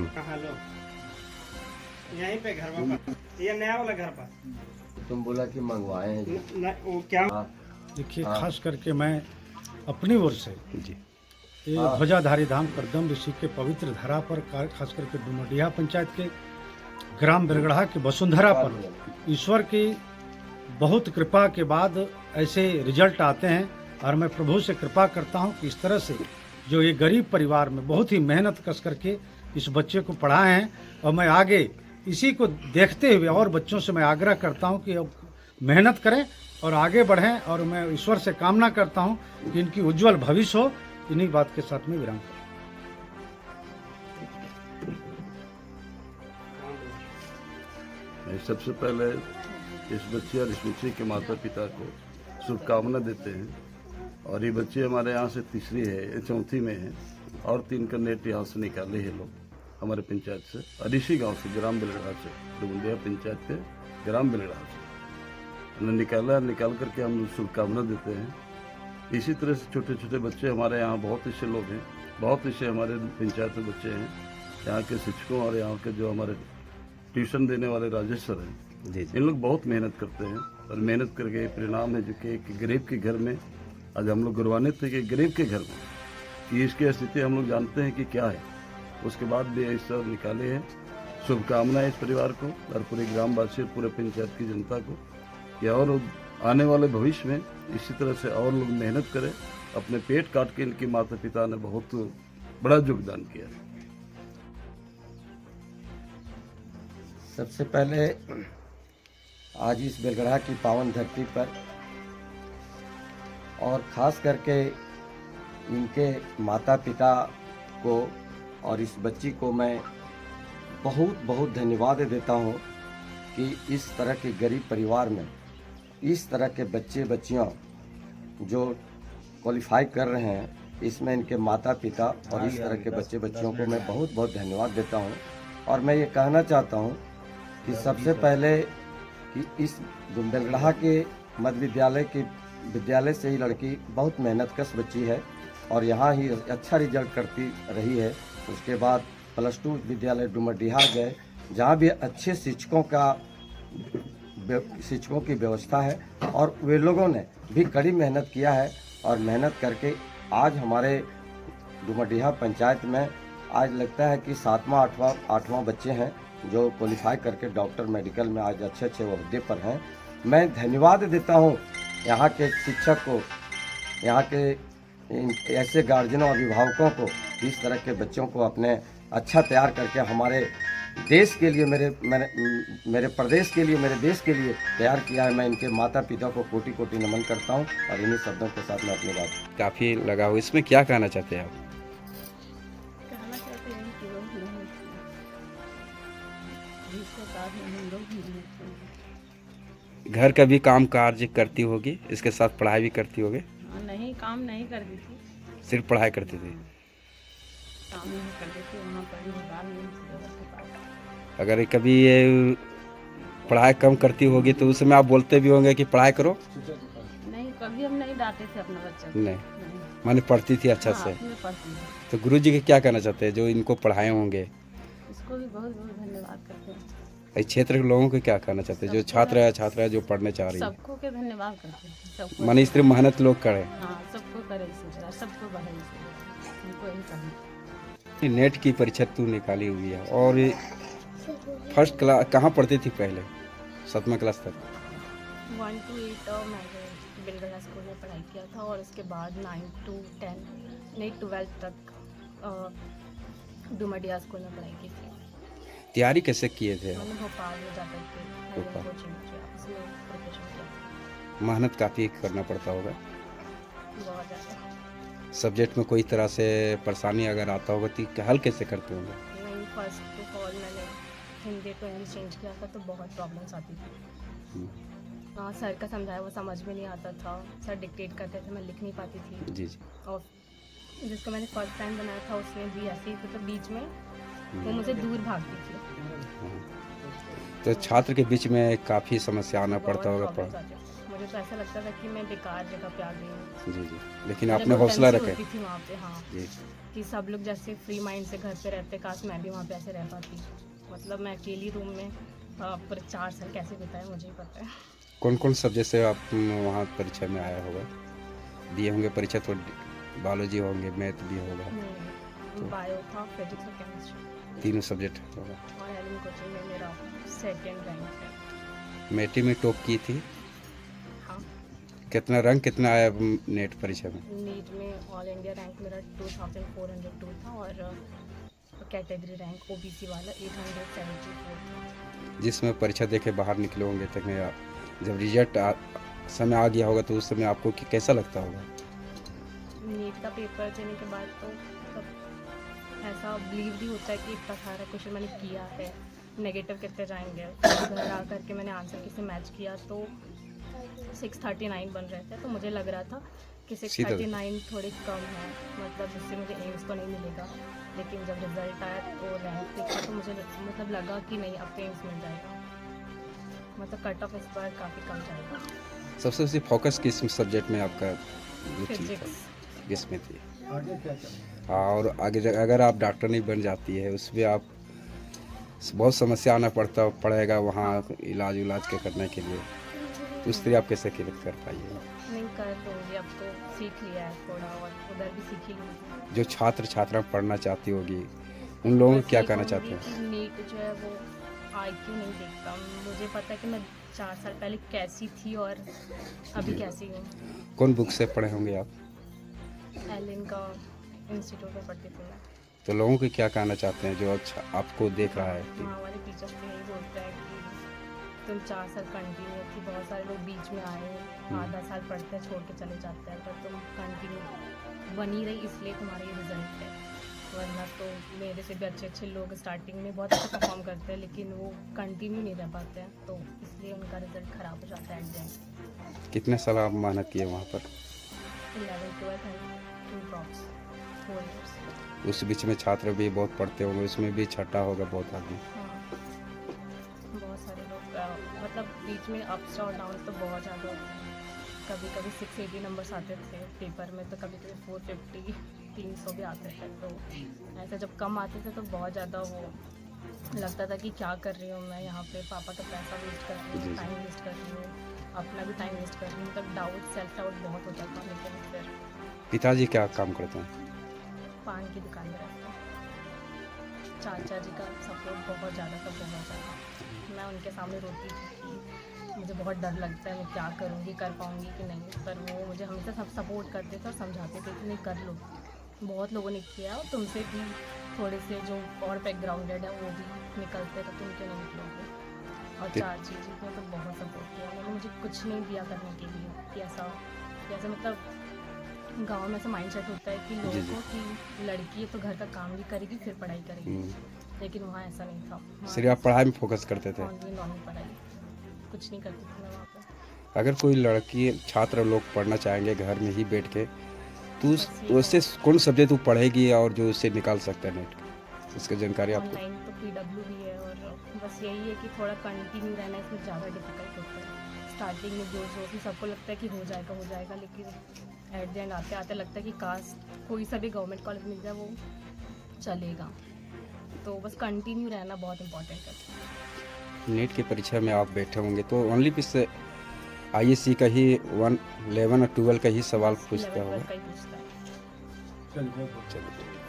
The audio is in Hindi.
कहाँ लो यहीं पे घर पर, ये नया वाला घर पर तुम बोला कि मंगवाए हैं जी। वो क्या देखिए, खास करके मैं अपनी ओर से जी ये ध्वजाधारी धाम करदम ऋषि के पवित्र धरा पर, खास करके डुमडिया पंचायत के ग्राम बिरगढ़ा की वसुंधरा पर ईश्वर की बहुत कृपा के बाद ऐसे रिजल्ट आते हैं। और मैं प्रभु से कृपा करता हूं कि इस तरह से जो ये गरीब परिवार में बहुत ही मेहनत कस करके इस बच्चे को पढ़ाए हैं, और मैं आगे इसी को देखते हुए और बच्चों से मैं आग्रह करता हूं कि अब मेहनत करें और आगे बढ़ें। और मैं ईश्वर से कामना करता हूं कि इनकी उज्जवल भविष्य हो। इन्हीं बात के साथ में विराम करता मैं सबसे पहले इस बच्चे और इस बच्चे के माता पिता को शुभकामना देते हैं। और ये बच्चे हमारे यहाँ से तीसरी है, चौथी में है, और 3 का नेट यहाँ से निकाले हैं लोग हमारे पंचायत से, अरिशी गांव से, ग्राम बिलगढ़ा से, डुमडिया पंचायत के ग्राम बिलगढ़ा से उन्होंने निकाल करके हम शुभकामना देते हैं। इसी तरह से छोटे छोटे बच्चे हमारे यहाँ बहुत ऐसे लोग हैं, बहुत ऐसे हमारे पंचायत में बच्चे हैं, यहाँ के शिक्षकों और यहाँ के जो हमारे ट्यूशन देने वाले राजेश सर हैं, इन लोग बहुत मेहनत करते हैं। और मेहनत करके परिणाम है जो कि एक गरीब के घर में आज हम लोग गौरवान्वित थे कि गरीब के घर में कि इसकी स्थिति हम लोग जानते हैं कि क्या है, उसके बाद भी इस सब निकाले हैं। शुभकामनाएं इस परिवार को और पूरे ग्रामवासी और पूरे पंचायत की जनता को कि और आने वाले भविष्य में इसी तरह से और लोग मेहनत करें। अपने पेट काट के इनके माता पिता ने बहुत बड़ा योगदान किया। सबसे पहले आज इस बिलगढ़ा की पावन धरती पर और ख़ास करके इनके माता पिता को और इस बच्ची को मैं बहुत बहुत धन्यवाद देता हूँ कि इस तरह के गरीब परिवार में इस तरह के बच्चे बच्चियाँ जो क्वालिफाई कर रहे हैं, इसमें इनके माता पिता और इस तरह के बच्चे बच्चियों को मैं बहुत बहुत धन्यवाद देता हूँ। और मैं ये कहना चाहता हूँ कि सबसे पहले कि इस बिलगढ़ा के मध्य विद्यालय से ही लड़की बहुत मेहनतकश बच्ची है और यहाँ ही अच्छा रिजल्ट करती रही है। उसके बाद +2 विद्यालय डुमडिया गए, जहाँ भी अच्छे शिक्षकों की व्यवस्था है और वे लोगों ने भी कड़ी मेहनत किया है। और मेहनत करके आज हमारे डुमडिया पंचायत में आज लगता है कि 7वां 8वां बच्चे हैं जो क्वालिफाई करके डॉक्टर मेडिकल में आज अच्छे ओहदे पर हैं। मैं धन्यवाद देता हूँ यहाँ के शिक्षक को, यहाँ के ऐसे गार्जियनों अभिभावकों को, इस तरह के बच्चों को अपने अच्छा तैयार करके हमारे देश के लिए, मेरे प्रदेश के लिए, मेरे देश के लिए तैयार किया है। मैं इनके माता पिता को कोटि कोटि नमन करता हूँ। और इन्हीं शब्दों के साथ मैं अपनी बात काफ़ी लगा हो, इसमें क्या कहना चाहते हैं आप? कहना चाहते हैं कि लोग मेहनत जिसके साथ में हम लोग मेहनत करें। घर का भी काम काज करती होगी, इसके साथ पढ़ाई भी करती होगी? नहीं, काम नहीं करती थी, सिर्फ पढ़ाई करती थी। काम नहीं करती थी, वहाँ पर मोबाइल नहीं थी। अगर कभी ये पढ़ाई कम करती होगी तो उस समय आप बोलते भी होंगे कि पढ़ाई करो? नहीं, कभी हम नहीं डांटे थे अपना बच्चा को। नहीं, माने पढ़ती थी अच्छा से। हाँ, पढ़ती थी। तो गुरुजी के क्या कहना चाहते हैं जो इनको पढ़ाए होंगे? इसको भी बहुत बहुत धन्यवाद करते हैं। इस क्षेत्र के लोगों को क्या कहना चाहते हैं जो छात्र है जो पढ़ने चाह रही है? सबको के धन्यवाद करते हैं, सबको। माने इस तरह मेहनत लोग करें। हाँ, सबको करे इसी तरह, सबको बढ़े इसी तरह, उनको यही कहना। नेट की परीक्षा तू निकाली हुई है और फर्स्ट क्लास कहाँ पढ़ती थी पहले? 7वां क्लास तक? 1 to 8 मैंने बिलगढ़ा स्कूल में पढ़ाई किया था और उसके बाद 9 to 10 नहीं 12 तक डुमडिया स्कूल में पढ़ाई की थी। तैयारी कैसे किए थे? मैंने भोपाल में जाकर के कोचिंग किया, उसमें प्रिपरेशन किया। मेहनत काफ़ी करना पड़ता होगा। बहुत ज़्यादा। सब्जेक्ट में कोई तरह से परेशानी अगर आता होगा तो हल कैसे करते होंगे? नहीं, फर्स्ट ऑफ ऑल मैंने हिंदी को इंग्लिश चेंज किया था तो बहुत प्रॉब्लम्स आती थी। हाँ, सर का समझाया वो समझ में नहीं आता था, सर डिक्टेट करते थे, मैं लिख नहीं पाती थी। जी। और जिसको मैंने फर्स्ट टाइम बनाया था उसमें भी ऐसे ही थे, तो बीच में वो मुझे दूर भागती थी। तो छात्र के बीच में काफ़ी समस्या आना पड़ता होगा। मुझे तो ऐसा लगता था कि मैं बेकार जगह पे आ गई हूँ। जी जी, लेकिन मुझे आपने हौसला टेंशन रखे। होती थी वहाँ पे, हाँ, जी, कि सब लोग जैसे फ्री माइंड से घर पे रहते, काश मैं भी वहाँ पे ऐसे रह पाती। मतलब मैं अकेली रूम में पूरे 4 साल कैसे बिताए मुझे ही पता है। कौन कौन सब्जेक्ट से आप वहाँ परीक्षा में आया होगा, दिए होंगे परीक्षा? तो बायोलॉजी होंगे, मैथ भी होगा, बायो था, फिजिक्स और केमिस्ट्री, तीनों सब्जेक्ट होगा। और एलिन कोचिंग में मेरा 2nd रैंक है। मैट्रिक में टॉप की थी, हाँ, कितना रैंक कितना आया नेट परीक्षा में? नीट में ऑल इंडिया रैंक मेरा 2402 था, और कैटेगरी रैंक ओबीसी वाला 874 था। जिसमें परीक्षा देके बाहर निकले होंगे तक में जब रिजल्ट समय आ गया होगा तो उस समय आपको कैसा लगता होगा? नीट का पेपर देने के बाद तो मतलब ऐसा बिलीव भी होता है कि इतना सारा क्वेश्चन मैंने किया है, नेगेटिव कितने जाएंगे। फिर घर आ करके मैंने आंसर किसे मैच किया तो 639 बन रहे थे, तो मुझे लग रहा था कि 639 थोड़े कम है, मतलब इससे मुझे एम्स तो नहीं मिलेगा। लेकिन जब रिजल्ट आया तो रैंक देखा तो मुझे मतलब लगा कि नहीं, अब तो एम्स मिल जाएगा, मतलब कट ऑफ इस बार काफ़ी कम जाएगा। सबसे बेसी फोकस किस सब्जेक्ट में आपका रुचि था, फिजिक्स। किसमें थी? आगे क्या करेंगे? हाँ, और आगे अगर आप डॉक्टर नहीं बन जाती है उसमें आप बहुत समस्या आना पड़ेगा वहाँ इलाज उलाज के करने के लिए, तो उस तरह आप कैसे कर पाइए? नहीं कर लूँगी, अब तो सीख लिया है थोड़ा, और उधर भी सीख ही लूँगी। जो छात्र छात्रा पढ़ना चाहती होगी उन लोगों को क्या कहना चाहते हैं? कि नीट जो है वो IQ नहीं देखता, मुझे पता है कि मैं 4 साल पहले कैसी थी और अभी कैसी हूँ। कौन बुक से पढ़े होंगे आप? एलिन का इंस्टीट्यूट में पढ़ती थी मैं। तो लोगों को क्या कहना चाहते हैं जो अच्छा आपको देख रहा है? वहाँ वाले टीचर्स तो यही बोलते हैं कि तुम 4 साल कंटिन्यू थी, बहुत सारे लोग बीच में आए, आधा साल पढ़ते हैं छोड़ के चले जाते हैं, पर तुम कंटिन्यू बनी रही इसलिए तुम्हारा ये रिजल्ट है। वरना तो मेरे से भी अच्छे लोग स्टार्टिंग में बहुत अच्छा परफॉर्म करते हैं लेकिन वो कंटिन्यू नहीं रह पाते हैं, तो इसलिए उनका रिजल्ट ख़राब हो जाता है एट द एंड। कितने साल आप मेहनत किए वहाँ पर? 11, 12 एंड 2 ड्रॉप्स, 4 years। उस बीच में छात्र भी बहुत पढ़ते होंगे, उसमें भी छठा होगा बहुत आदमी। हाँ, बहुत सारे लोग मतलब बीच में अप्स और डाउन तो बहुत ज़्यादा होते हैं। कभी कभी 680 नंबर्स आते थे पेपर में, तो कभी कभी 450, 300 भी आते थे। तो ऐसे जब कम आते थे तो बहुत ज़्यादा वो लगता था कि क्या कर रही हूँ मैं यहाँ पे, पापा का पैसा वेस्ट कर रही हूँ, टाइम वेस्ट कर रही हूँ, अपना भी टाइम वेस्ट कर रही हूँ, मतलब डाउट, सेल्फ डाउट बहुत होता था। लेकिन फिर पिताजी क्या काम करते हैं? पान की दुकान में रहते हैं। चाचा जी का सपोर्ट बहुत ज़्यादा था, बहुत ज़्यादा। मैं उनके सामने रोती थी कि मुझे बहुत डर लगता है, मैं क्या करूँगी, कर पाऊँगी कि नहीं, पर वो मुझे हमेशा सब सपोर्ट करते थे और समझाते थे कि नहीं कर लो। बहुत लोगों ने किया और तुमसे भी थोड़े से जो और बैकग्राउंडेड है वो भी निकलते, तो तुम क्यों नहीं निकलोगे। और चाची जी ने तो बहुत सपोर्ट किया, उन्होंने मुझे कुछ नहीं दिया करने के लिए कि ऐसा मतलब गांव में ऐसा माइंडसेट होता है कि लोगों को कि लड़की है तो घर का काम भी करेगी फिर पढ़ाई करेगी, लेकिन वहाँ ऐसा नहीं था। सिर्फ आप पढ़ाई में फोकस करते थे? नॉर्मल पढ़ाई, कुछ नहीं करती थी मैं वहाँ पर। अगर कोई लड़की छात्र लोग पढ़ना चाहेंगे घर में ही बैठ के, तो उससे कौन सब्जेक्ट वो पढ़ेगी और जो उससे निकाल सकता है नेट, उसकी जानकारी आपको? ऑनलाइन तो PW भी है, और बस यही है कि थोड़ा कंटिन्यू रहना इसमें ज़्यादा डिफिकल्ट होता है। स्टार्टिंग में जो भी सबको लगता है कि हो जाएगा, लेकिन एट द एंड आते आते लगता है कि काश कोई सा भी गवर्नमेंट कॉलेज मिल जाए वो चलेगा। तो बस कंटिन्यू रहना बहुत इम्पोर्टेंट है। नीट की परीक्षा में आप बैठे होंगे तो ओनली पिस ISC का ही 1, 11 और 12 का ही सवाल पूछता 11, होगा। 12 का ही पूछता है। चलिए बहुत बहुत चलिए।